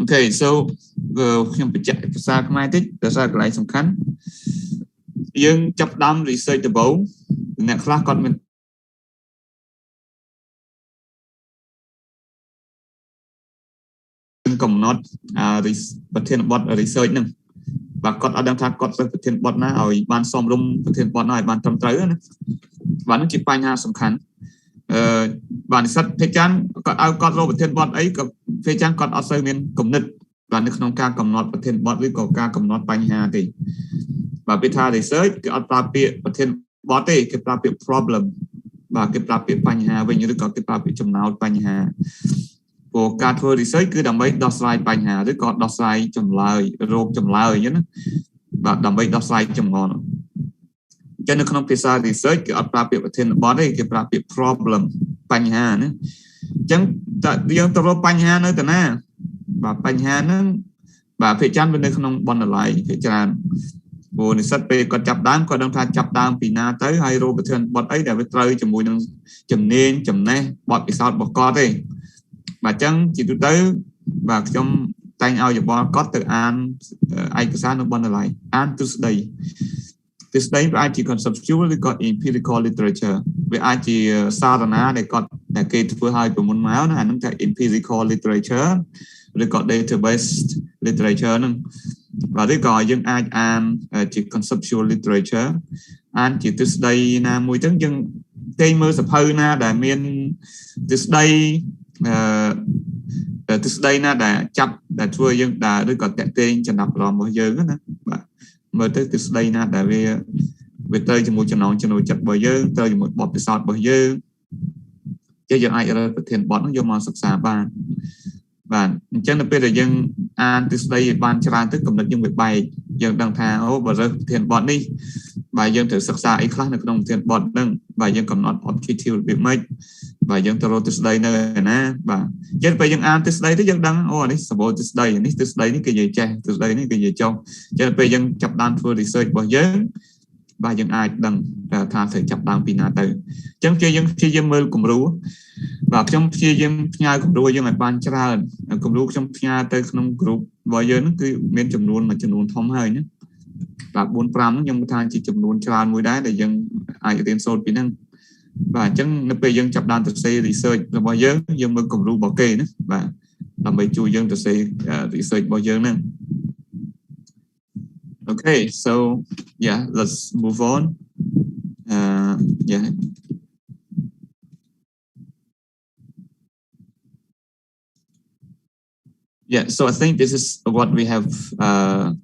Okay, so ខ្ញុំបញ្ជាក់ភាសាខ្មែរតិចភាសាកន្លែងសំខាន់យើងចាប់ដើម research ដំបូងអ្នកខ្លះគាត់មានកំណត់ប្រធានបទ research ហ្នឹងបាទគាត់អត់ដឹងថាគាត់ទៅប្រធានបទណាឲ្យបានសមរម្យប្រធានបទណាឲ្យបានត្រឹមត្រូវណាបាទនេះជាបញ្ហាសំខាន់បាទនិស្សិតភាគច្រើនគាត់ឲ្យគាត់រកប្រធានបទអីក៏ភាគច្រើនគាត់អត់សូវមានគំនិតបាទនៅក្នុងការកំណត់ប្រធានបទឬក៏ការកំណត់បញ្ហាទេបាទពេលថា research គឺអត់ប្រើពាក្យប្រធានបទទេគេប្រើពាក្យ problem បាទគេប្រើពាក្យបញ្ហាវិញឬក៏គេប្រើពាក្យចំណោទបញ្ហាព្រោះការធ្វើ research គឺដើម្បីដោះស្រាយបញ្ហាឬក៏ដោះស្រាយចម្លើយរោគចម្លើយអញ្ចឹងណាបាទដើម្បីដោះស្រាយចម្ងល់ចឹងនៅក្នុងភាសា research គឺអត់ប្រើពាក្យប្រធានបទទេគេប្រើពាក្យ problem បញ្ហាណាអញ្ចឹងតើយើងទៅរកបញ្ហានៅតាណាបាទបញ្ហាហ្នឹងបាទភាគច្រើនវានៅក្នុងបណ្ណាល័យភាគច្រើនព្រោះនិស្សិតពេលគាត់ចាប់ដើមគាត់ដឹងថាចាប់ដើមពីណាទៅហើយរកប្រធានបទអីដែលវាត្រូវជាមួយនឹងជំនាញចំណេះបទពិសោធន៍របស់គាត់ទេបាទអញ្ចឹងជាទូទៅបាទខ្ញុំតែងឲ្យយោបល់គាត់ទៅអានឯកសារនៅបណ្ណាល័យអានទ្រឹស្ដីទ្រឹស្ដីវាអាចជា conceptual ឬក៏ empirical literature វាអាចជាសារណាដែលគាត់តែគេធ្វើឲ្យប្រមុនមកណាអាហ្នឹងថា empirical literature ឬក៏ database literature ហ្នឹងបាទឬក៏យើងអាចអានជា conceptual literature អានជាទ្រឹស្ដីណាមួយទៅយើងតែមើលសភៅណាដែលមានទ្រឹស្ដីទ្រឹស្ដីណាដែលចាប់ដែលធ្វើយើងដែលឬក៏តាក់ទងចំណាប់អារម្មណ៍របស់យើងណាបាទមើលទៅទ្រឹស្ដីណាដែលវាទៅជាមួយចំណងចំណូលចិត្តរបស់យើងទៅជាមួយបទពិសោធន៍របស់យើងយើងអាចរើសប្រធានបទនោះយកមកសិក្សាបានបាទអញ្ចឹងនៅពេលដែលយើងអានទ្រឹស្ដីឲ្យបានច្រើនទៅគំនិតយើងវាបែកយើងដឹងថាអូបើរើសប្រធានបទនេះបាទយើងត្រូវសិក្សាអីខ្លះនៅក្នុងប្រធានបទហ្នឹងបាទយើងកំណត់ objective របៀបម៉េចបាទយើងទៅរកទ្រឹស្ដីនៅណាបាទអញ្ចឹងពេលយើងអានទ្រឹស្ដីទៅយើងដឹងអូនេះសម្បូរទ្រឹស្ដីនេះទ្រឹស្ដីនេះគេនិយាយចេះទ្រឹស្ដីនេះគេនិយាយចុះអញ្ចឹងពេលយើងចាប់ដើមធ្វើ research របស់យើងបាទយើងអាចដឹងថាត្រូវចាប់ដើមពីណាទៅអញ្ចឹងយើងព្យាយាមមើលគំរូបាទខ្ញុំព្យាយាមផ្ញើគំរូយើងឲ្យបានច្រើនគំរូខ្ញុំផ្ញើទៅក្នុង group របស់យើងហ្នឹងគឺមានចំនួនមួយចំនួនធំហើយណាបាទ 4-5 ហ្នឹងខ្ញុំថាជាចំនួនច្រើនមួយដែរដែលយើងអាចរៀនសូត្រពីហ្នឹងបាទអញ្ចឹងនៅពេលយើងចាប់ដើមទៅសេ research របស់យើងមើលគំរូរបស់គេណាបាទដើម្បីជួយយើងទៅសេ research របស់យើងហ្នឹងOkay, so yeah, let's move on. Yeah. Yeah, so I think this is what we have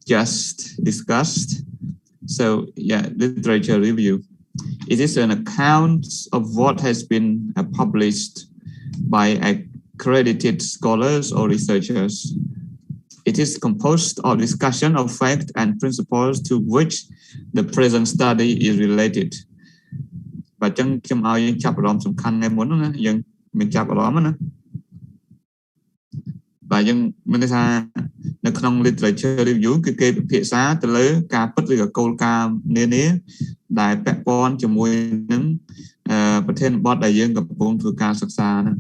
just discussed. So yeah, literature review. It is an account of what has been published by accredited scholars or researchers. It is composed of discussion of facts and principles to which the present study is related. បាទអញ្ចឹងខ្ញុំឲ្យយើងចាប់អារម្មណ៍សំខាន់នៅមុនណាយើងមានចាប់អារម្មណ៍ណាបាទយើងមានន័យថានៅក្នុង literature review គឺគេពិភាក្សាទៅលើការពិតឬក៏គោលការណ៍នានាដែលពាក់ព័ន្ធជាមួយនឹងប្រធានបទដែលយើងកំពុងធ្វើការសិក្សាហ្នឹង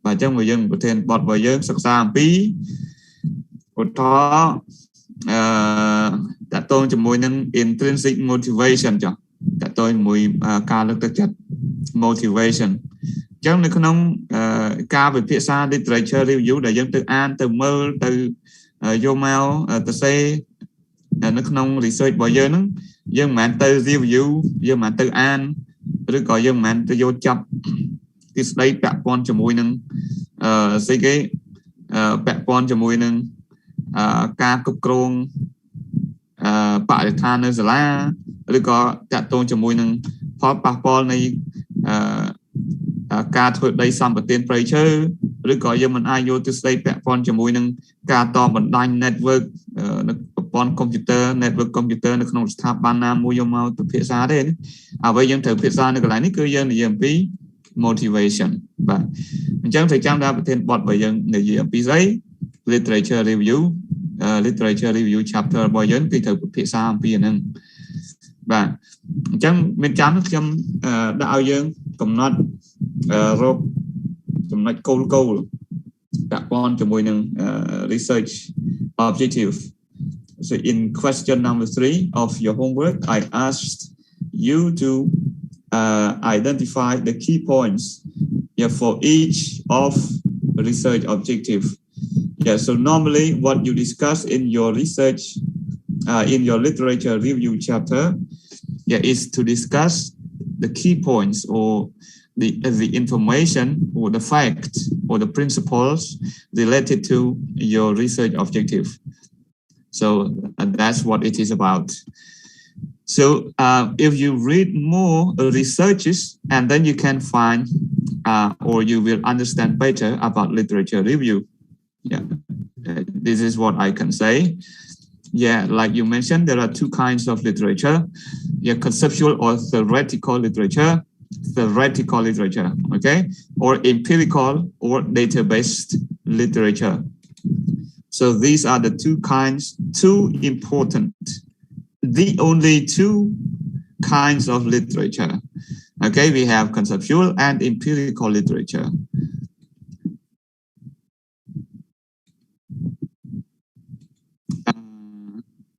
បាទអញ្ចឹងបើយើងប្រធានបទរបស់យើងសិក្សាអំពីឧទាហរណ៍តកតងជាមួយនឹង intrinsic motivation ចុះតកតងជាមួយការលើកទឹកចិត្ត motivation អញ្ចឹងនៅក្នុងការវិភាសា literature review ដែលយើងទៅអានទៅមើលទៅយកមកទៅសេនៅក្នុង research របស់យើងហ្នឹងយើងមិនមែនទៅ review យើងមិនមែនទៅអានឬក៏យើងមិនមែនទៅយកចាប់ទ្រឹស្ដីពាក់ព័ន្ធជាមួយនឹងស្អីគេពាក់ព័ន្ធជាមួយនឹងការគ្រប់គ្រងបរិស្ថាននៅសាលាឬក៏តាក់ទងជាមួយនឹងផលប៉ះពាល់នៃការធ្វើដីសម្បត្តិព្រៃឈើឬក៏យើងមិនអាចយកទ្រឹស្ដីពាក់ព័ន្ធជាមួយនឹងការតបណ្ដាញ network នៅប្រព័ន្ធ computer network computer នៅក្នុងស្ថាប័នណាមួយយកមកពិភាក្សាទេអ្វីយើងត្រូវពិភាក្សានៅកន្លែងនេះគឺយើងនិយាយអំពី motivation បាទអញ្ចឹងត្រូវចាំថាប្រធានបទរបស់យើងនិយាយអំពីស្អី literature review chapter របស់យើងគឺត្រូវពិភាក្សាអំពីអាហ្នឹងបាទអញ្ចឹងមានចាំខ្ញុំដាក់ឲ្យយើងកំណត់រកចំណុចគោល on research objective. So in question number 3 of your homework, I asked you to identify the key points for each of research objective. So normally what you discuss in your research, in your literature review chapter, is to discuss the key points or the information or the fact or the principles related to your research objective. So that's what it is about. So if you read more researches, and then you can find or you will understand better about literature review. This is what I can say. Like you mentioned, there are two kinds of literature. Conceptual or theoretical literature, okay, or empirical or data-based literature. So these are the two kinds, two important, the only two kinds of literature. Okay, we have conceptual and empirical literature.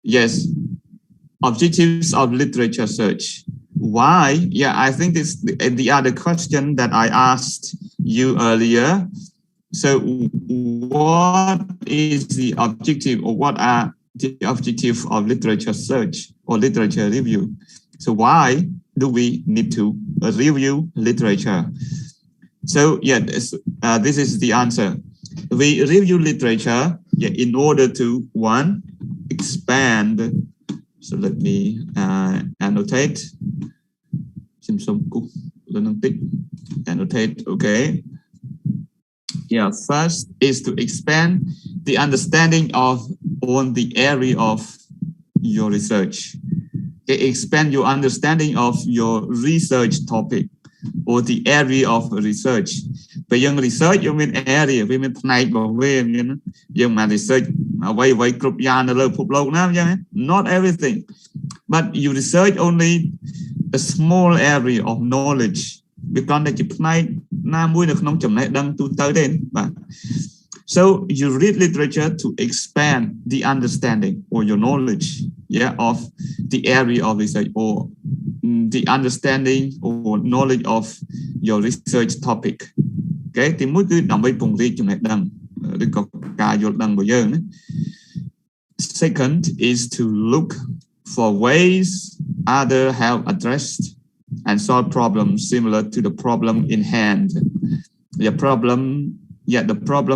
Yes, objectives of literature search. Why? I think it's the other question that I asked you earlier. So what is the objective, or what are the objective of literature search or literature review? So why do we need to review literature? So this is the answer. We review literature in order to, one, expand. So let me annotate. Annotate, okay. First is to expand the understanding on the area of your research. Expand your understanding of your research topic or the area of research. But young research, you mean area, we mean research, not everything, but you research only a small area of knowledge. So you read literature to expand the understanding or your knowledge of the area of research, or the understanding or knowledge of your research topic. Okay, second is to look for ways others have addressed and solve problems similar to the problem in hand. The problem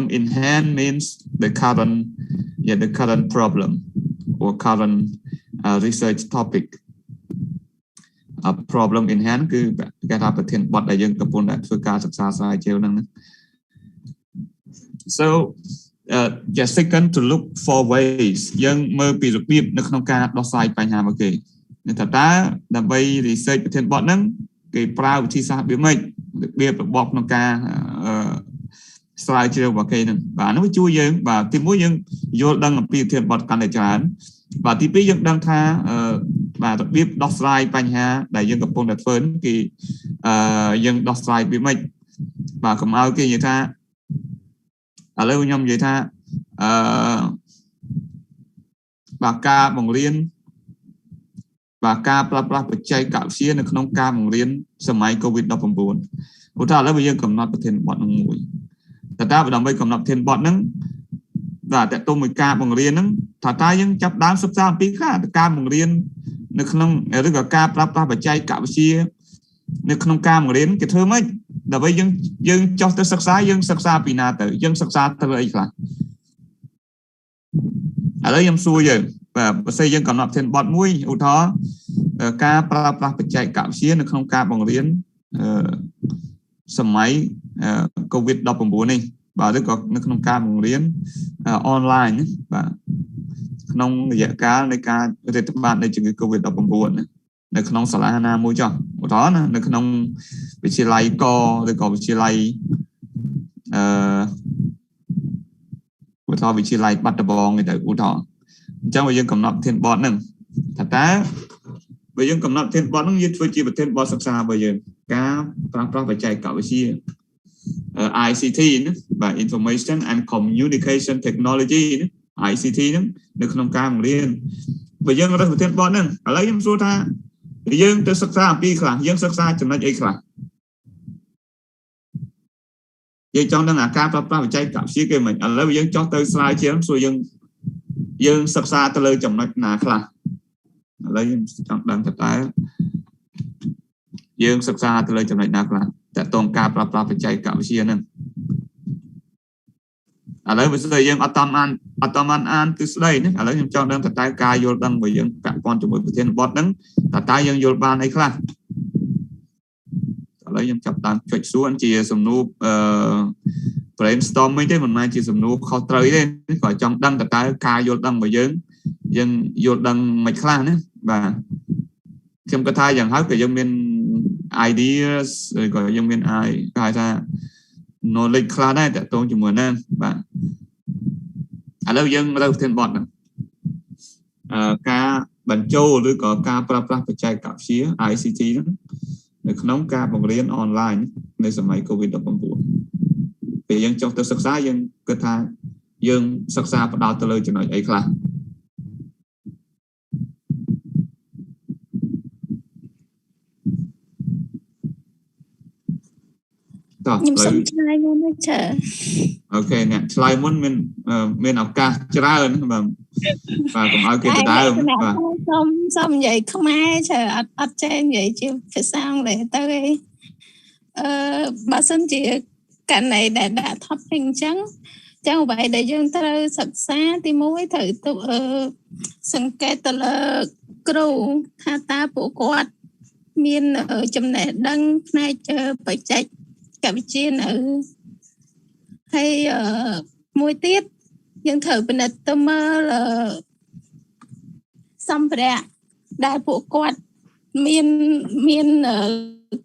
in hand means the current problem or current research topic. A problem in hand គឺគេថាប្រធានបទដែលយើងកំពុងតែធ្វើការសិក្សាស្រាវជ្រាវហ្នឹង So second, to look for ways យើងមើលពីរបៀបនៅក្នុងការដោះស្រាយបញ្ហាមកគេថាតើដើម្បី research ប្រធានបទហ្នឹងគេប្រើវិធីសាស្ត្ររបៀបម៉េចរបៀបរបបក្នុងការស្រាវជ្រាវរបស់គេហ្នឹងបាទនោះជួយយើងបាទទីមួយយើងយល់ដឹងអំពីប្រធានបទកាន់តែច្រើនបាទទីពីរយើងដឹងថាបាទរបៀបដោះស្រាយបញ្ហាដែលយើងកំពុងតែធ្វើគឺយើងដោះស្រាយវាម៉េចបាទកុំឲ្យគេនិយាយថាឥឡូវខ្ញុំនិយាយថាបាទការបង្រៀនបាទការប្រើប្រាស់បច្ចេកវិទ្យានៅក្នុងការបង្រៀនសម័យ COVID-19 ព្រោះថាឥឡូវយើងកំណត់ប្រធានបទនឹងមួយតែដើម្បីកំណត់ប្រធានបទហ្នឹងបាទតើតុំមួយការបង្រៀនហ្នឹងថាតើយើងចាប់ដើមសិក្សាអំពីការបង្រៀននៅក្នុងឬក៏ការប្រើប្រាស់បច្ចេកវិទ្យានៅក្នុងការបង្រៀនគេធ្វើម៉េចដើម្បីយើងចោះទៅសិក្សាយើងសិក្សាពីណាទៅយើងសិក្សាទៅអីខ្លះឥឡូវខ្ញុំសួរយើងបាទបើសិនយើងកំណត់ប្រធានបទមួយឧទាហរណ៍ការប្រើប្រាស់បច្ចេកវិទ្យានៅក្នុងការបង្រៀនសម័យ COVID-19 នេះបាទឬក៏នៅក្នុងការបង្រៀនអនឡាញបាទក្នុងរយៈកាលនៃការរាតត្បាតនៃជំងឺ COVID-19 នៅក្នុងសាលាណាមួយចុះឧទាហរណ៍ណានៅក្នុងវិទ្យាល័យកឬក៏វិទ្យាល័យឧទាហរណ៍វិទ្យាល័យបាត់ដំបងទៅឧទាហរណ៍អញ្ចឹងបើយើងកំណត់ប្រធានបទហ្នឹងថាតើបើយើងកំណត់ប្រធានបទហ្នឹងយើងធ្វើជាប្រធានបទសិក្សារបស់យើងការប្រើប្រាស់បច្ចេកវិទ្យាICT ណា information and communication technology ICT ហ្នឹងនៅក្នុងការបង្រៀនបើយើងរើសប្រធានបទហ្នឹងឥឡូវខ្ញុំសួរថាយើងទៅសិក្សាអំពីខ្លះយើងសិក្សាចំណុចអីខ្លះយើងចង់ដឹងអាការប្រើប្រាស់បច្ចេកវិទ្យាគេមិនឥឡូវយើងចោះទៅស្រាវជ្រាវសួរយើងសិក្សាទៅលើចំណុចណាខ្លះឥឡូវខ្ញុំចង់ដឹងតើយើងសិក្សាទៅលើចំណុចណាខ្លះតើតងការប្រើប្រាស់បច្ចេកវិទ្យាហ្នឹងឥឡូវបើស្អីយើងអត់តាមអានទិសដីណាឥឡូវខ្ញុំចង់ដឹងតើការយល់ដឹងរបស់យើងពាក់ព័ន្ធជាមួយប្រធានបទហ្នឹងតើយើងយល់បានអីខ្លះឥឡូវខ្ញុំចាប់តាមចុចសួរជាសំណួរbrainstorming ទេមិនមែនជាសំណួរខុសត្រូវទេគាត់ចង់ដឹងតើការយល់ដឹងរបស់យើងយល់ដឹងមិនខ្លះណាបាទខ្ញុំគិតថាយ៉ាងហោចក៏យើងមាន ideas ក៏យើងមានគេហៅថា knowledge ខ្លះដែរតើតងជាមួយហ្នឹងបាទឥឡូវយើងរើសប្រធានបទហ្នឹងការបញ្ចូលឬក៏ការប្រើប្រាស់បច្ចេកវិទ្យា ICT ហ្នឹងនៅក្នុងការបង្រៀនអនឡាញនៅសម័យ COVID-19 ពេលយើងចុះទៅសិក្សាយើងគិតថាយើងសិក្សាផ្ដោតទៅលើចំណុចអីខ្លះខ្ញុំសូមឆ្លើយមុនណាចាអូខេអ្នកឆ្លើយមុនមានឱកាសច្រើនបាទកុំឲ្យគេដដើមបាទសូមនិយាយខ្មែរចាអត់ចេះនិយាយជាភាសាអង់គ្លេសទៅឯងបើសិនជាករណីដែលដាក់ topic អញ្ចឹងអ្វីដែលយើងត្រូវសិក្សាទី1ត្រូវទៅសង្កេតទៅលើគ្រូថាតើពួកគាត់មានចំណេះដឹងផ្នែកបច្ចេកវិទ្យានៅហើយមួយទៀតយើងត្រូវពិនិត្យទៅមើលសម្ភារៈដែលពួកគាត់មាន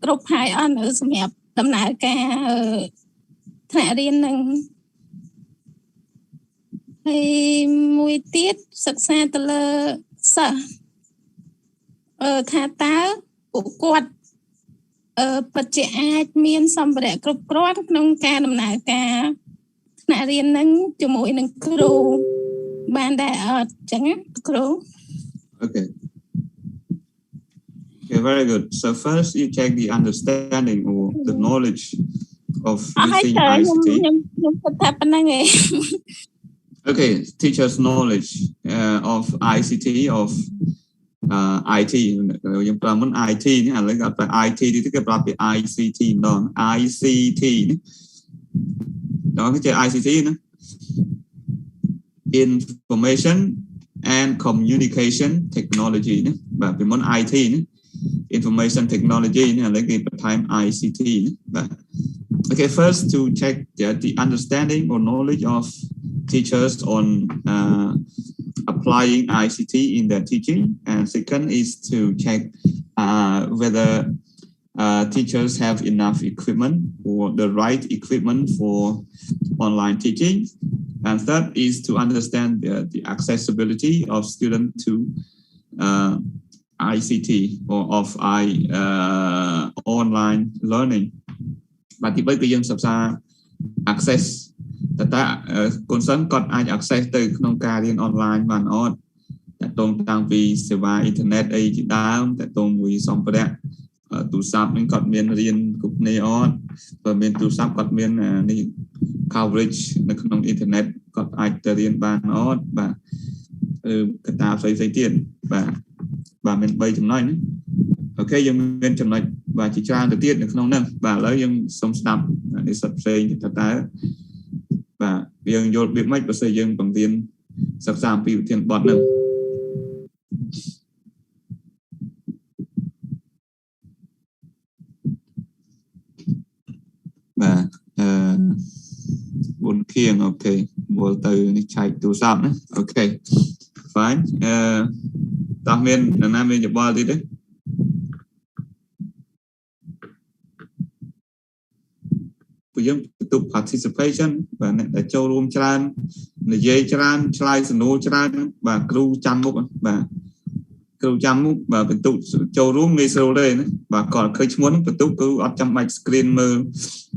គ្រប់ហើយអស់នៅសម្រាប់ដំណើរការថ្នាក់រៀននឹងហើយមួយទៀតសិក្សាទៅលើសិស្សថាតើពួកគាត់ពិតជាអាចមានសម្ភារៈគ្រប់គ្រាន់ក្នុងការដំណើរការថ្នាក់រៀននឹងជាមួយនឹងគ្រូបានដែរអត់ចឹងគ្រូ Okay, very good. So first you check the understanding or the knowledge of using ICT. Okay, teachers' knowledge of ICT of IT យើងប្រើមុន IT នេះឥឡូវគាត់ប្រើ IT នេះគេប្រើពី ICT ម្ដង ICT នេះដល់គេជា ICT ណា Information and Communication Technology ណាបាទពីមុន IT ណា Information Technology នេះឥឡូវគេបន្ថែម ICT ណាបាទ Okay, first to check the understanding or knowledge of teachers on applying ICT in their teaching, and second is to check whether teachers have enough equipment or the right equipment for online teaching, and third is to understand the accessibility of students to ICT or of online learning. But the way we accessតើកូនសិស្សគាត់អាច access ទៅក្នុងការរៀន online បានអត់តើតងតាំងពីសេវាអ៊ីនធឺណិតអីជាដើមតើតងមួយសម្ភារៈទូរស័ព្ទនេះគាត់មានរៀនគ្រប់គ្នាអត់បើមានទូរស័ព្ទគាត់មាននេះ coverage នៅក្នុងអ៊ីនធឺណិតគាត់អាចទៅរៀនបានអត់បាទកត្តាផ្សេងៗទៀតបាទមាន3ចំណុចណាអូខេយើងមានចំណុចបាទជាច្រើនទៅទៀតនៅក្នុងហ្នឹងបាទឥឡូវយើងសូមស្ដាប់និស្សិតផ្សេងតើបាទយើងយល់ពីម៉េចបើសិនយើងបង្រៀនសិក្សាអំពីវិធានបទហ្នឹងបាទបុនខៀងអូខេមើលទៅនេះឆែកទូរស័ព្ទណាអូខេ fine តោះមាននរណាមានយោបល់ទៀតទេពួកយើងបន្ទុក participation បាទអ្នកដែលចូលរួមច្រើននិយាយច្រើនឆ្លើយសំណួរច្រើនបាទគ្រូចាំមុខបាទ គ្រូចាំបើបន្ទុកចូលរួមងាយស្រួលទេណាបាទគាត់ឃើញឈ្មោះហ្នឹងបន្ទុកគឺអត់ចាំបាច់ screen មើល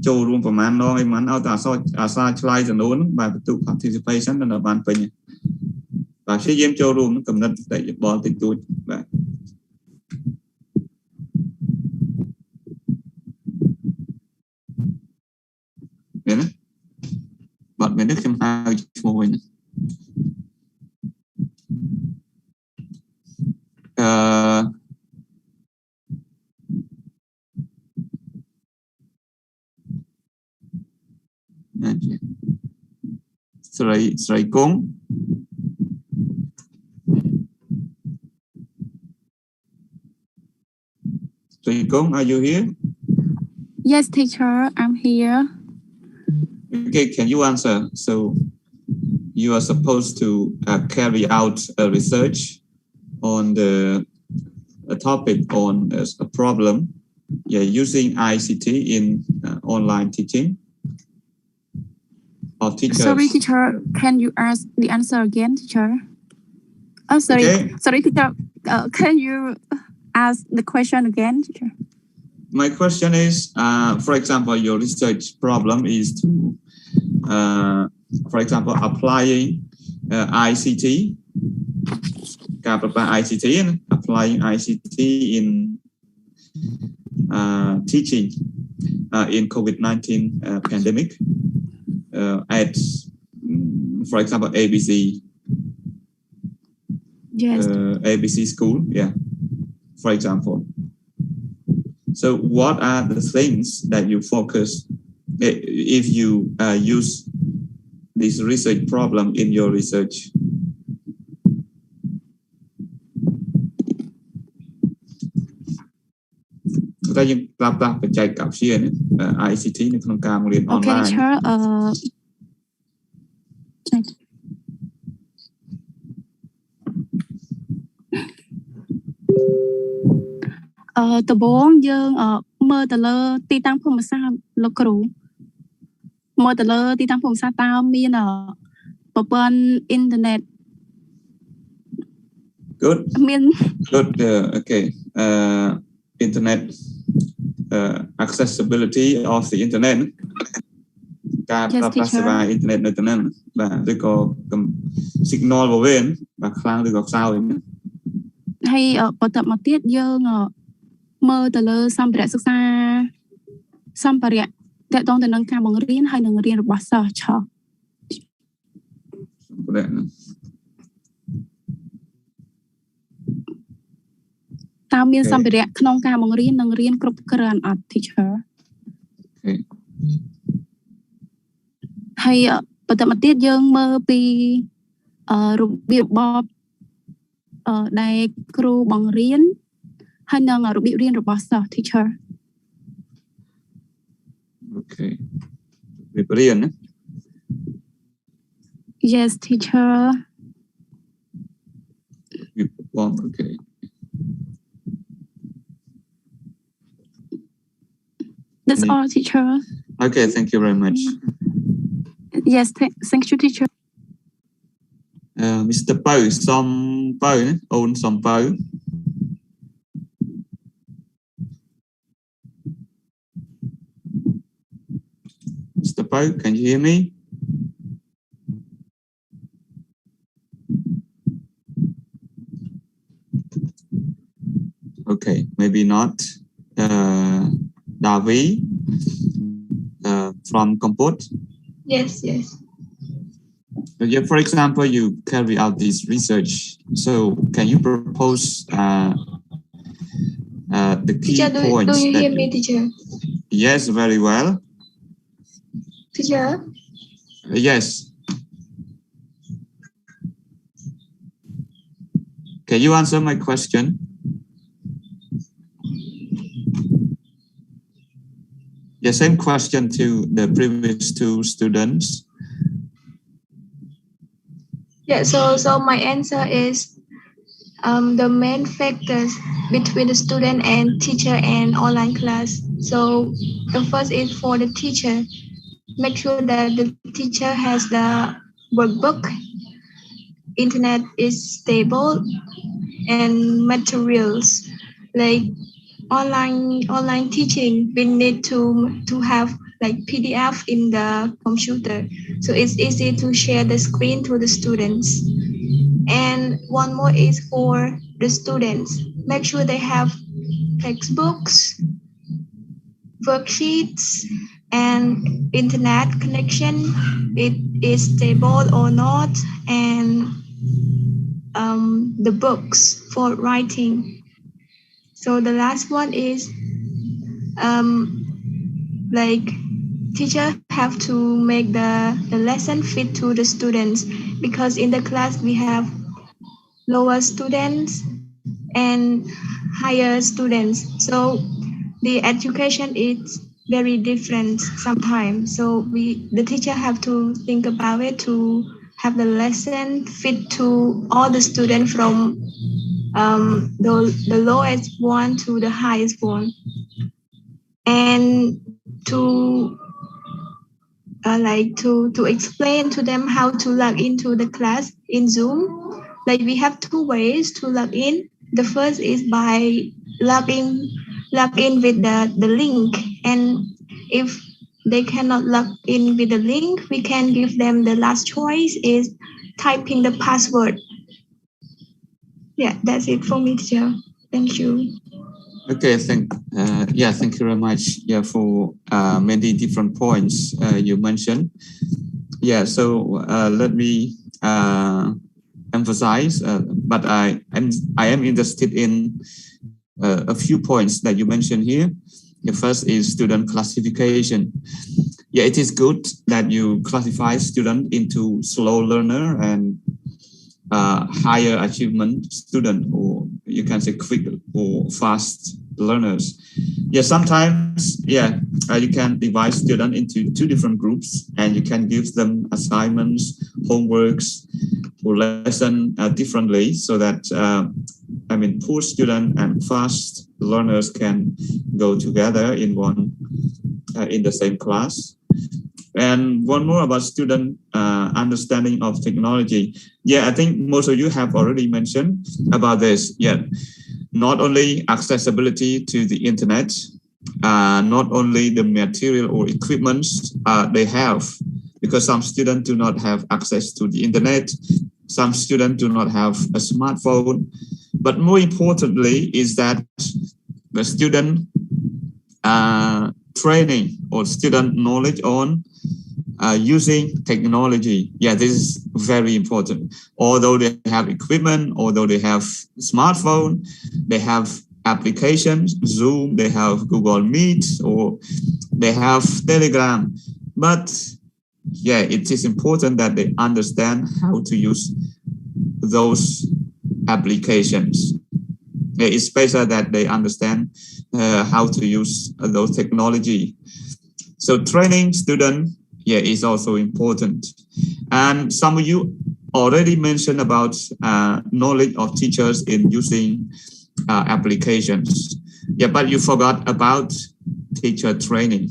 ចូលរួមប្រហែលដងអីមិនឲ្យតែអាសាឆ្លើយសំណួរហ្នឹងបាទបន្ទុក participation នៅបានពេញបាទព្យាយាមចូលរួមកំណត់តែយោបល់តិចតួចបាទមែនទេបាត់មែនទេខ្ញុំហៅឈ្មោះវិញស្រីគង់are you here? Yes, teacher, I'm here. Okay, can you answer? So you are supposed to carry out a research on a topic on a problem using ICT in online teaching. Of teachers. Sorry, teacher. Can you ask the answer again, teacher? Oh, sorry. Okay. Sorry, teacher. Can you ask the question again, teacher? My question is, for example, your research problem is to, for example, applying ICT, applying ICT in teaching in COVID-19 pandemic. At, for example, ABC. Yes. ABC school, yeah, for example. So what are the things that you focus if you use this research problem in your research? ICT នៅក្នុងការបង្រៀន online. Okay, teacher. Tập 4 យើងមើលទៅលើទីតាំងភូមិសាស្ត្រលោកគ្រូមើលទៅលើទីតាំងភូមិសាស្ត្រតើមានប្រព័ន្ធអ៊ីនធឺណិត Good. មាន Good. Okay. Internet accessibility of the internet. ការប្រើប្រាស់សេវាអ៊ីនធឺណិតនៅទីហ្នឹងបាទឬក៏ signal របស់វាបាទខ្លាំងឬក៏ខ្សោយហើយបន្តមកទៀតយើងមើលទៅលើសម្ភារៈសិក្សាសម្ភារៈទាក់ទងទៅនឹងការបង្រៀនហើយនឹងរៀនរបស់សិស្សឆោសម្ភារៈហ្នឹងតើមានសម្ភារៈក្នុងការបង្រៀននិងរៀនគ្រប់គ្រាន់អត់ teacher ហើយបន្តមកទៀតយើងមើលពីរបៀបរបបដែលគ្រូបង្រៀនហើយនឹងរបៀបរៀនរបស់សិស្ស teacher Okay របៀបរៀនណា Yes teacher Okay That's all teacher Okay thank you very much Yes thank you teacher Mr. Pau សំពៅណាអូនសំពៅMr. Pau, can you hear me? Okay, maybe not. Davi from Compot? Yes. For example, you carry out this research. So, can you propose the key teacher, points? Do you hear me, teacher? Yes, very well. Teacher? Yes. Can you answer my question? Yeah, same question to the previous two students. Yeah, so my answer is the main factors between the student and teacher and online class. So the first is for the teacher. Make sure that the teacher has the workbook, internet is stable, and materials. Like online teaching, we need to have like PDF in the computer, so it's easy to share the screen to the students. And one more is for the students. Make sure they have textbooks, worksheets, and internet connection. It is stable or not, and the books for writing. So the last one is like teacher have to make the lesson fit to the students, because in the class we have lower students and higher students. So the education is very different sometimes. So the teacher have to think about it to have the lesson fit to all the students from the lowest one to the highest one, and to to explain to them how to log into the class in Zoom. Like we have two ways to log in. The first is by log in with the link, and if they cannot log in with the link, we can give them the last choice is typing the password. Yeah, that's it for me, teacher. Thank you. Okay, thank you very much. Yeah, for many different points you mentioned. Yeah, so let me emphasize, but I am interested in a few points that you mentioned here. The first is student classification. Yeah, it is good that you classify student into slow learner and higher achievement student, or you can say quick or fast learners. Yeah, sometimes, you can divide student into two different groups, and you can give them assignments, homeworks, or lesson differently, so that poor student and fast learners can go together in the same class. And one more about student understanding of technology. Yeah, I think most of you have already mentioned about this. Yeah, not only accessibility to the internet, not only the material or equipment they have, because some students do not have access to the internet, some students do not have a smartphone, but more importantly is that the student training or student knowledge on using technology. Yeah, this is very important. Although they have equipment, although they have smartphone, they have applications, Zoom, they have Google Meet, or they have Telegram. But yeah, it is important that they understand how to use those applications. It's better that they understand how to use those technology. So training students, is also important. And some of you already mentioned about knowledge of teachers in using applications. Yeah, but you forgot about teacher training.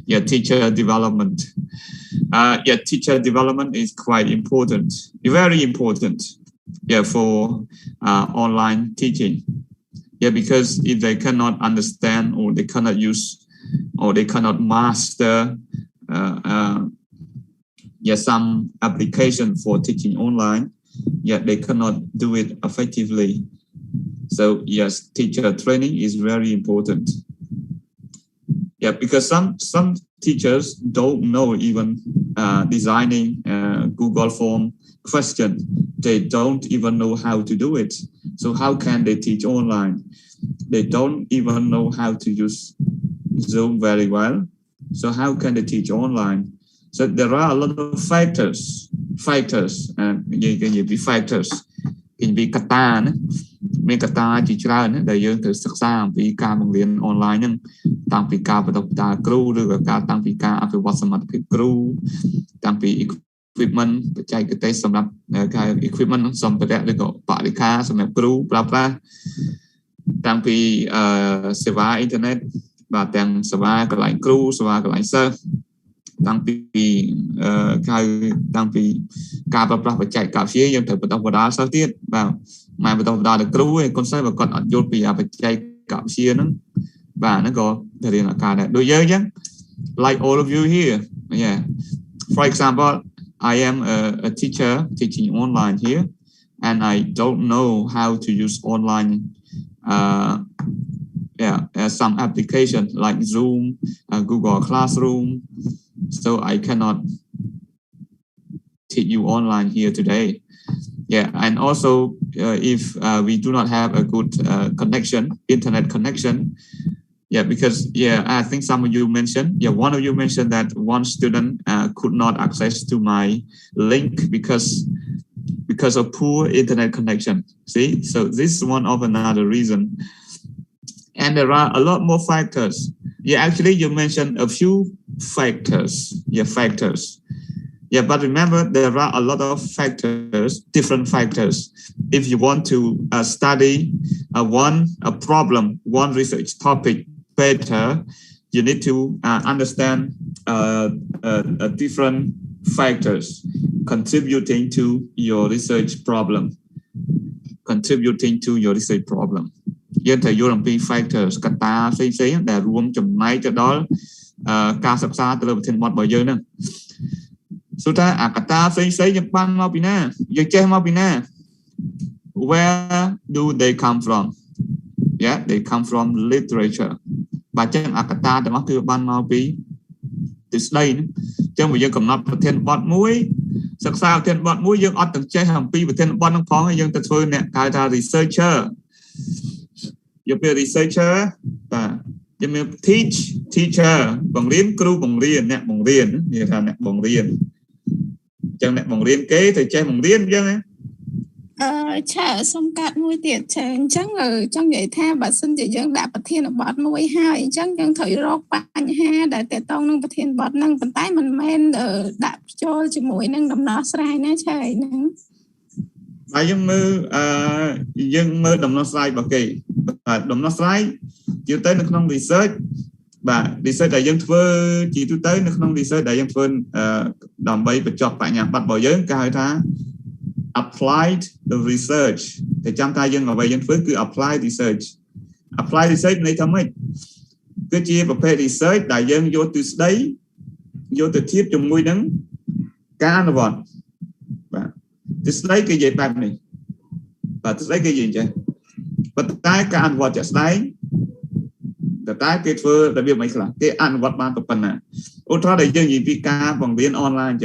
Yeah, teacher development. Teacher development is quite important, very important. Yeah, for online teaching. Yeah, because if they cannot understand, or they cannot use, or they cannot master some application for teaching online, they cannot do it effectively. So yes, teacher training is very important. Yeah, because some teachers don't know even designing Google form question. They don't even know how to do it. So how can they teach online? They don't even know how to use Zoom very well. So how can they teach online? So there are a lot of factors, and factors can be kata មានកត្តាជាច្រើនដែលយើងត្រូវសិក្សាអំពីការបង្រៀនអនឡាញហ្នឹងតាំងពីការបន្តតាគ្រូឬក៏ការតាំងពីការអភិវឌ្ឍសមត្ថភាពគ្រូតាំងពី equipment បច្ចេកទេសសម្រាប់ការ equipment សម្ភារៈឬក៏បរិក្ខារសម្រាប់គ្រូប្រើប្រាស់តាំងពីសេវាអ៊ីនធឺណិតបាទទាំងសេវាកន្លែងគ្រូសេវាកន្លែងសិស្ស តាំងពីតាំងពីការប្រើប្រាស់បច្ចេកវិទ្យាយើងត្រូវបន្តបណ្ដាសិស្សទៀតបាទមិនបន្តបណ្ដាដល់គ្រូឯងកូនសិស្សបើគាត់អត់យល់ពីបច្ចេកវិទ្យាហ្នឹងបាទហ្នឹងក៏ទៅរៀនអាការដែរដូចយើងអញ្ចឹង like all of you here yeah for example I am a teacher teaching online here and I don't know how to use online some application like Zoom Google Classroom so I cannot teach you online here today yeah and also if we do not have a good internet connection yeah because I think some of you mentioned one of you mentioned that one student could not access to my link because of poor internet connection see so this is one of another reason and there are a lot more factors actually you mentioned a few factors but remember there are a lot of factors different factors if you want to study a problem one research topic better you need to understand different factors contributing to your research problem យើងត្រូវយល់អំពី factors កត្តាផ្សេងៗដែលរួមចំណែកទៅដល់ការសិក្សាទៅលើប្រធានបទរបស់យើងហ្នឹងសួរថាអាកត្តាផ្សេងៗយើងបានមកពីណាយើងចេះមកពីណា where do they come from they come from literature បាទចឹងអាកត្តាទាំងអស់គឺបានមកពីទិស្ដីហ្នឹងចឹងបើយើងកំណត់ប្រធានបទមួយសិក្សាប្រធានបទមួយយើងអត់ទាំងចេះអំពីប្រធានបទហ្នឹងផងហើយយើងទៅធ្វើអ្នកហៅថា researcher យកពេល researcher បាទយើងមាន teacher បង្រៀនគ្រូបង្រៀនអ្នកបង្រៀននិយាយថាអ្នកបង្រៀនចឹងអ្នកបង្រៀនគេទៅចេះបង្រៀនចឹងណាឆាសុំកាត់មួយទៀតចាអញ្ចឹងចង់និយាយថាបើសិនជាយើងដាក់ប្រធានបទមួយហើយអញ្ចឹងយើងត្រូវរកបញ្ហាដែលទាក់ទងនឹងប្រធានបទហ្នឹងប៉ុន្តែមិនមែនដាក់ចូលជាមួយនឹងដំណោះស្រាយណាឆាហ្នឹងហើយយើងមើលដំណោះស្រាយរបស់គេបាទដំណោះស្រាយជាទៅនៅក្នុង research បាទ research ដែលយើងធ្វើជាទូទៅនៅក្នុង research ដែលយើងធ្វើដើម្បីបញ្ចប់បញ្ញាបត្ររបស់យើងគេហៅថា applied research តែចាំថាយើងអ្វីយើងធ្វើគឺ applied research ន័យថាម៉េចគឺជាប្រភេទ research ដែលយើងយកទ្រឹស្ដីយកទៅធៀបជាមួយនឹងការអនុវត្តបាទទ្រឹស្ដីគេនិយាយបែបនេះបាទទ្រឹស្ដីគេនិយាយចេះប៉ុន្តែការអនុវត្តជាក់ស្ដែងតែគេធ្វើរបៀបមិនខ្លះគេអនុវត្តបានប៉ុណ្ណាឧទាហរណ៍ដែលយើងនិយាយពីការបង្រៀនអនឡាញអញ្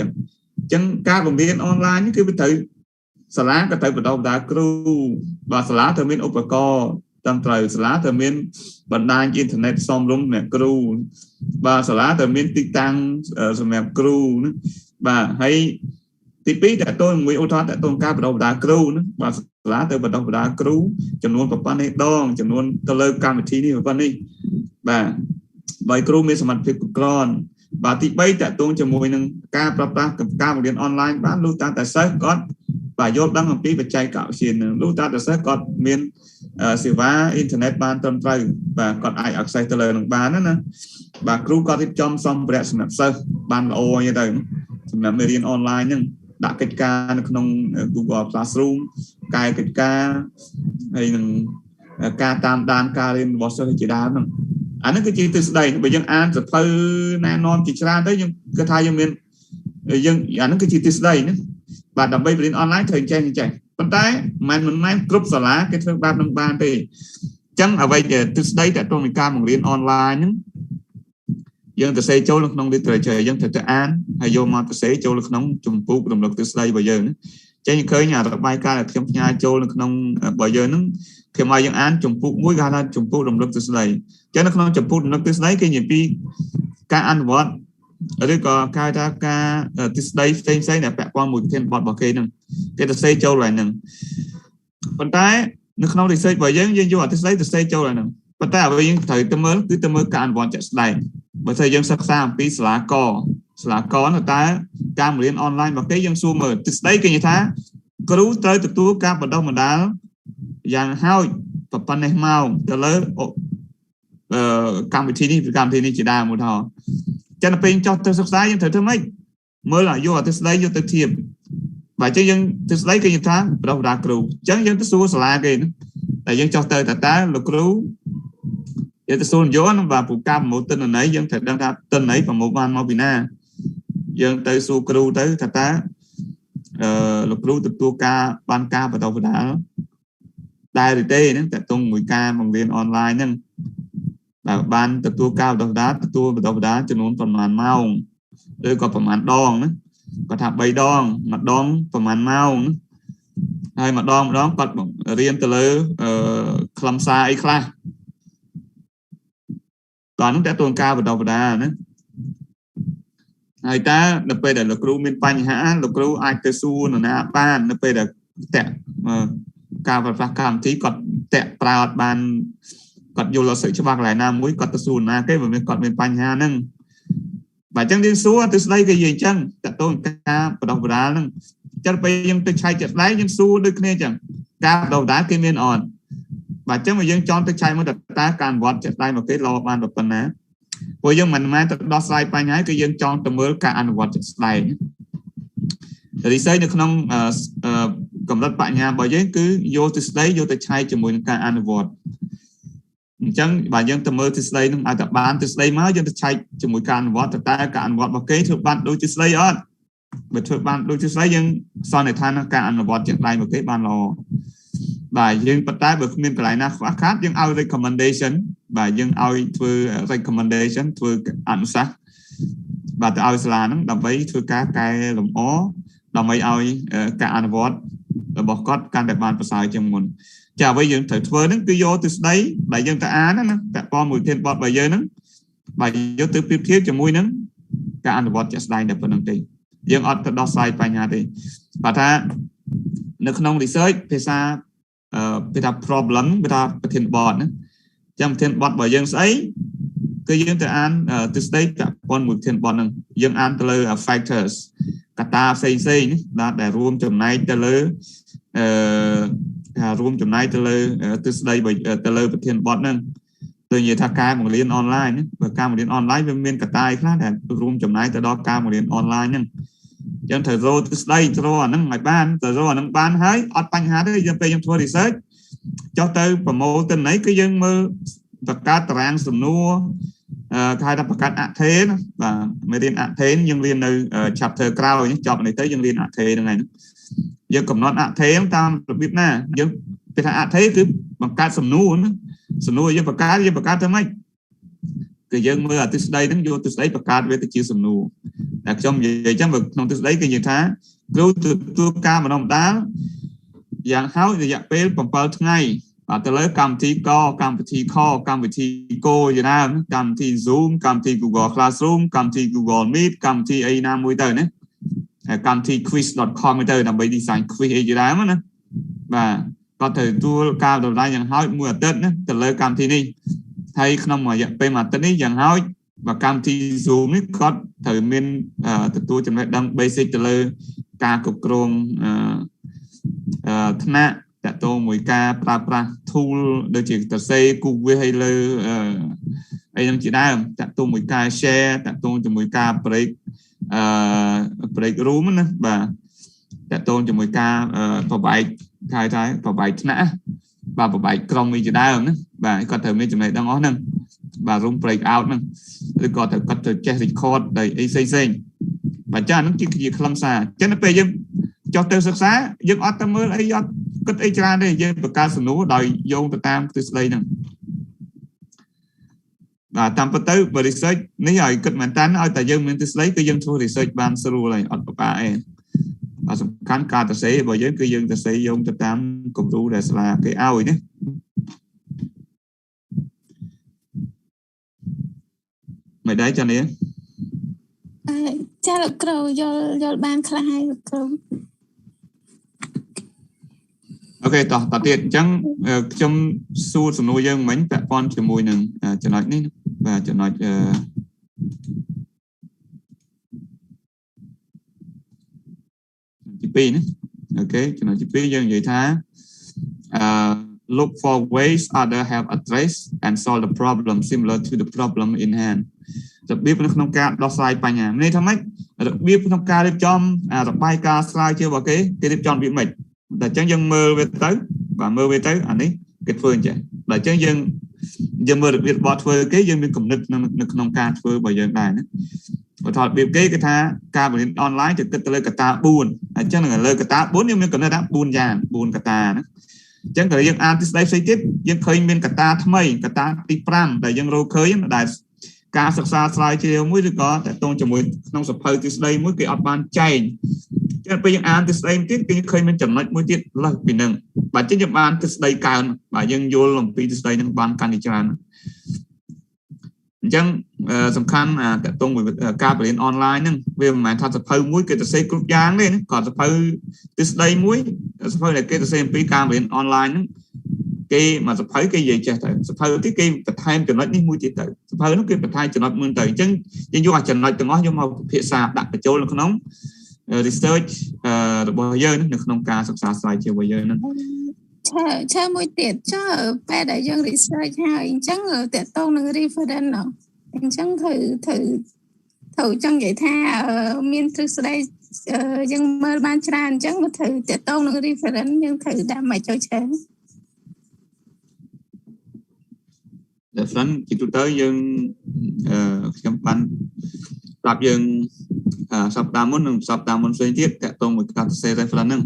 ចឹងការបង្រៀនអនឡាញគឺវាត្រូវសាលាក៏ត្រូវបណ្ដុះបណ្ដាលគ្រូបាទសាលាត្រូវមានឧបករណ៍ត្រឹមត្រូវសាលាត្រូវមានបណ្ដាញអ៊ីនធឺណិតសមរម្យសម្រាប់គ្រូបាទសាលាត្រូវមានទីតាំងសម្រាប់គ្រូណាបាទហើយទី2តើតើមួយឧទាហរណ៍តើតើការបណ្ដុះបណ្ដាលគ្រូណាបាទសាលាត្រូវបណ្ដុះបណ្ដាលគ្រូចំនួនប៉ុណ្ណេះដងចំនួនទៅលើកម្មវិធីនេះប៉ុណ្ណេះបាទបើគ្រូមានសមត្ថភាពគ្រប់គ្រាន់បាទទី3តើតើជាមួយនឹងការប្រើប្រាស់ការបង្រៀនអនឡាញបានលុះតាមតែសិស្សគាត់បាទយល់ដឹងអំពីបច្ចេកវិទ្យានឹងលុះតាមតែសិស្សគាត់មានសេវាអ៊ីនធឺណិតបានត្រឹមត្រូវបាទគាត់អាច access ទៅលើនឹងបានណាបាទគ្រូគាត់រៀបចំសម្ភារៈសម្រាប់សិស្សបានល្អអញ្ចឹងទៅសម្រាប់មេរៀនអនឡាញហ្នឹងដាក់កិច្ចការនៅក្នុង Google Classroom កែកិច្ចការហើយនឹងការតាមដានការរៀនរបស់សិស្សជាដើមហ្នឹងអានេះគឺជាទិសដៅបើយើងអានសភៅណែនាំជាច្រើនទៅយើងគិតថាយើងមានយើងអានេះគឺជាទិសដៅណាបាទដើម្បីបរៀនអនឡាញត្រូវចេះប៉ុន្តែមិនមែនគ្រប់សាលាគេធ្វើបែបនឹងបានទេអញ្ចឹងអ្វីដែលទិសដៅតើតើមានការបង្រៀនអនឡាញហ្នឹងយើងទៅសេចូលនៅក្នុង literature យើងត្រូវទៅអានហើយយកមកទៅសេចូលនៅក្នុងចម្ពោះរំលឹកទិសដៅរបស់យើងចេញឃើញអារបាយការណ៍ដែលខ្ញុំផ្ញើចូលនៅក្នុងរបស់យើងហ្នឹងខ្ញុំឲ្យយើងអានចម្ពោះមួយគេហៅថាចម្ពោះរំលឹកទិសដៅអញ្ចឹងនៅក្នុងចម្ពោះរំលឹកទិសដៅគេនិយាយពីការអនុវត្តឬក៏ការថាការទិសដៅផ្សេងដែលពាក់ព័ន្ធមួយប្រធានបទរបស់គេហ្នឹងគេទៅសេចូលហើយហ្នឹងប៉ុន្តែនៅក្នុង research របស់យើងយកអាទិសដៅទៅសេចូលហើយហ្នឹងប៉ុន្តែអ្វីយើងត្រូវទៅមើលគឺទៅមើលការអនុវត្តជាក់ស្ដែងបើថាយើងសិក្សាអំពីសាលាកនោះតើការបង្រៀនអនឡាញរបស់គេយើងសួរមើលទិសដៅគេនិយាយថាគ្រូត្រូវទទួលការបណ្ដុះបណ្ដាលយ៉ាងហោចប៉ុណ្ណេះម៉ោងទៅលើកម្មវិធីនេះជាដើមមួយថ cho nên bên cho tôi sức sai nhưng thử thử mấy mới là vô tôi lấy vô tôi thiệp và chứ dân tôi lấy cái gì tháng đâu đã cứu chẳng dân tôi xua là cái tại dân cho tôi ta lục cứu để tôi xua vô nó và phụ cam một tên là nấy dân thật đang tên ấy và một van mau bị na dân tới xua cứu tới thật ta lục cứu từ tua ca ban ca và đầu đã đài thì tê nó tại tung 10 ca bằng viên online nên là ban từ tua cao đầu đá cho nó phần màn mau rồi còn phần màn đòn nữa có thằng bay đòn mặt đòn phần màn mau nữa hay mặt đòn đó còn riêng từ lơ làm xa ấy khla còn nó sẽ tuôn cao và đầu đá nữa người ta được về để lục cứu miền Pành hả lục cứu ai cơ su nó nè ban được về để tẹt cao và phát cảm thấy còn tẹt vào ban còn dù là sự cho bác lại nam mũi còn tự xùn là cái mà mình còn miền Pành ha nâng và chẳng đến số từ đây cái gì chẳng tại tôi ca và đầu đá nâng chắc bây giờ tôi chạy chặt lấy nhưng số được nghe chẳng ca đầu đá cái miền on và chắc mà dân cho tôi chạy mới đặt ta càng vọt chặt tay một cái lo ban độc phần á bây giờ mình mai tôi đo slide Pành hái cái dân cho tôi mới cả ăn vọt chặt slide thì xây được không cầm đất bạn nhà bởi vậy cứ vô từ đây vô từ chạy cho mình cả ăn vọt chẳng bà dân từ mơ từ đây nó tập bán từ đây mới dân từ chạy cho mỗi can vót từ ta cạn vót vào kế thuộc bạn đôi từ đây ớt bởi thuộc bạn đôi từ đây dân sau này than nó cạn vót chạy đây một cái bàn lò bà dân bắt tay bởi miền cái này nó khóa khác dân ao recommendation bà dân ao thưa recommendation thưa ảnh sắc bà từ ao là nó đồng với thưa cá cái lồng ó đồng với ao cạn vót rồi bỏ cót can đẹp bàn phải trong nguồn chào bây giờ thử thưa nó cứ vô từ đấy đại dân ta á nó tại con mùi thiên bọt bây giờ nó bài vô từ tiếp thiết cho mũi nó cả ăn bọt chắc đây đẹp hơn tí dân ọt thật đo sai bài nhà thì và ta nó không research về xa về ta problem về ta thiên bọt trong thiên bọt bởi dân ấy cứ dân ta ăn từ đấy cả con mùi thiên bọt nâng dân ăn từ lời factors cả ta xây đã đểរួមtrong này từ lời room trong này từ đây từ lời thiên bọt nâng từ nhiều thằng ca một liên online và ca một liên online với miền cả tai khác là room trong này từ đó ca một liên online nhưng dân thời rồi từ đây rồi nó ngày ban từ rồi nó ban hái ở Pành hái đấy dân về dân thua research cho tới và mô tên ấy cái dân mơ và cá trans nua khai ra các ạ thế và mấy liên ạ thế nhưng liên nơi chapter cao nhé chọn này tới dân liên ạ thế này dân cầm nó ạ thế tam biết nè dân về thằng ạ thế cứ bằng cá sầm nua dân và cá thế mấy cái dân mưa từ đây đến vô từ đấy và cá về từ chiều sầm nua đặc trong vậy chắc vực trong từ đấy cái gì thá cứu từ tua ca mà nó đá dạng háo thì dạng bê bằng bao ngày và từ lấy cầm thi co cầm thi cô gì nào cầm thi Zoom cầm thi Google Classroom cầm thi Google Meet cầm thi A Nam môi tờ đấy cầm thi quiz.com môi tờ làm bài design quiz gì đó mà và có thể tua cao đầu ra dạng háo mùa tết đấy từ lấy cầm thi này thay không mà dạng bê mặt tết này dạng háo và cầm thi Zoom ấy có thời miền từ tua trong này đang basic từ lấy ca cục rong thna tại tôi mỗi ca pra tool được chỉ từ xây cùng với hay là ấy đang chỉ đa tại tôi mỗi ca share tại tôi cho mỗi ca break room nữa và tại tôi cho mỗi ca vào bài khai trái vào bài thna và vào bài chrome chỉ đa nữa và có thể mấy chỗ này đang ngó nè và room break out nè rồi có thể check record đầy ACC và cho nó chỉ gì không xa cho nó bây giờ cho tôi sức xá dân ở tâm mới lấy kết ấy ra đây dân và ca sổ nú đòi vô từ tam từ đây nè và tam bất tới và research nếu rồi kết mạnh tán ở tại dân mình từ lấy cái dân thua research ban sơ này ở ba em và khán ca từ sẽ bởi dân cái dân từ sẽ vô từ tam cùng ru để là cái ao ấy nhé mày đấy cho nên cha lực cầu do ban khai lực cầu ok tỏ tiền chẳng trong su sổ nuôi dân mấy bạn con cho mùi nâng cho nói ní và cho nói GP nữa ok cho nói GP dân vậy thá look for ways other have addressed and solve the problem similar to the problem in hand របៀបនៅក្នុងការដោះស្រាយបញ្ហានេះថាម៉េចរបៀបក្នុងការរៀបចំរបាយការណ៍ស្រាវជ្រាវរបស់គេរៀបចំរបៀបម៉េចតែអញ្ចឹងយើងមើលវាទៅបាទមើលវាទៅអានេះគេធ្វើអញ្ចឹងតែអញ្ចឹងយើងមើលរបៀបរបស់ធ្វើគេយើងមានគំនិតនៅក្នុងការធ្វើរបស់យើងដែរណាឧទាហរណ៍របៀបគេគឺថាការបង្រៀនអនឡាញទៅគិតទៅលើកត្តា4អញ្ចឹងលើកត្តា4យើងមានគំនិតថា4យ៉ាង4កត្តាណាអញ្ចឹងkalauយើងអានទិសដៅផ្សេងទៀតយើងឃើញមានកត្តាថ្មីកត្តាទី5ដែលយើងរកឃើញដែលការសិក្សាស្រាវជ្រាវមួយឬក៏តកតងជាមួយក្នុងសភៅទិសដៅមួយគេអត់បានចែងចឹងពេលយើងអានទិសដៅទៀតគេឃើញមានចំណុចមួយទៀតលើសពីនឹងបាទចឹងយើងបានទិសដៅកើនបាទយើងយល់អំពីទិសដៅនឹងបានកាន់តែច្រើនអញ្ចឹងសំខាន់តកតងមួយការបង្រៀនអនឡាញហ្នឹងវាមិនមែនថាសភៅមួយគេទៅសេគ្រប់យ៉ាងទេណាគាត់សភៅទិសដៅមួយសភៅដែលគេទៅសេអំពីការបង្រៀនអនឡាញហ្នឹងគេមកសភៅគេនិយាយចេះទៅសភៅទៀតគេបន្ថែមចំណុចនេះមួយទៀតទៅសភៅនោះគេបន្ថែមចំណុចមួយទៅអញ្ចឹងយើងយកអាចំណុចទាំងអស់យកមកពិភាក្សាដាក់បញ្ចូលនៅក្នុង research របស់យើងនៅក្នុងការសិក្សាស្រាវជ្រាវរបស់យើងហ្នឹងឆើមួយទៀតចុះពេលដែលយើង research ហើយអញ្ចឹងតកតងនឹង reference អញ្ចឹងត្រូវចង់និយាយថាមានទ្រឹស្ដីយើងមើលបានច្រើនអញ្ចឹងមកត្រូវតកតងនឹង reference យើងត្រូវដាក់មកចូលច្រើន reference ជាទូទៅយើងខ្ញុំបានប្រាប់យើងសប្តាហ៍មុននិងសប្តាហ៍មុនផ្សេងទៀតតកតងមួយការសរសេរ reference ហ្នឹង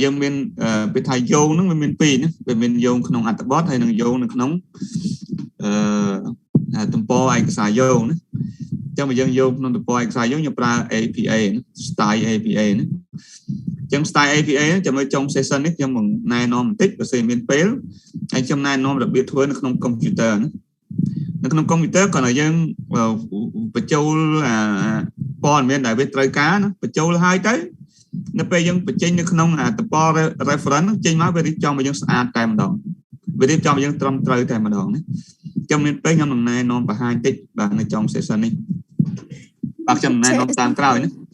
យើងមានពេលថាយោងហ្នឹងវាមានពីរណាវាមានយោងក្នុងអត្ថបទហើយនិងយោងនៅក្នុងទំព័រឯកសារយោងណាអញ្ចឹងបើយើងយោងក្នុងទំព័រឯកសារយោងយើងប្រើ APA style APA ណាអញ្ចឹង style APA ហ្នឹងចាំមើលចុង session នេះខ្ញុំនឹងណែនាំបន្តិចបើសិនមានពេលហើយខ្ញុំណែនាំរបៀបធ្វើនៅក្នុងកុំព្យូទ័រណានៅក្នុងកុំព្យូទ័រគាត់ឲ្យយើងបញ្ចូលព័ត៌មានដែលវាត្រូវការណាបញ្ចូលហើយទៅនៅពេលយើងបញ្ចេញនៅក្នុងតំព័រ reference ចេញមកវារៀបចំឲ្យយើងស្អាតតែម្ដងវារៀបចំឲ្យយើងត្រឹមត្រូវតែម្ដងណាខ្ញុំមានពេលខ្ញុំនឹងណែនាំបង្ហាញតិចបាទនៅចុង session នេះបាទខ្ញុំណែនាំតាមក្រោយណា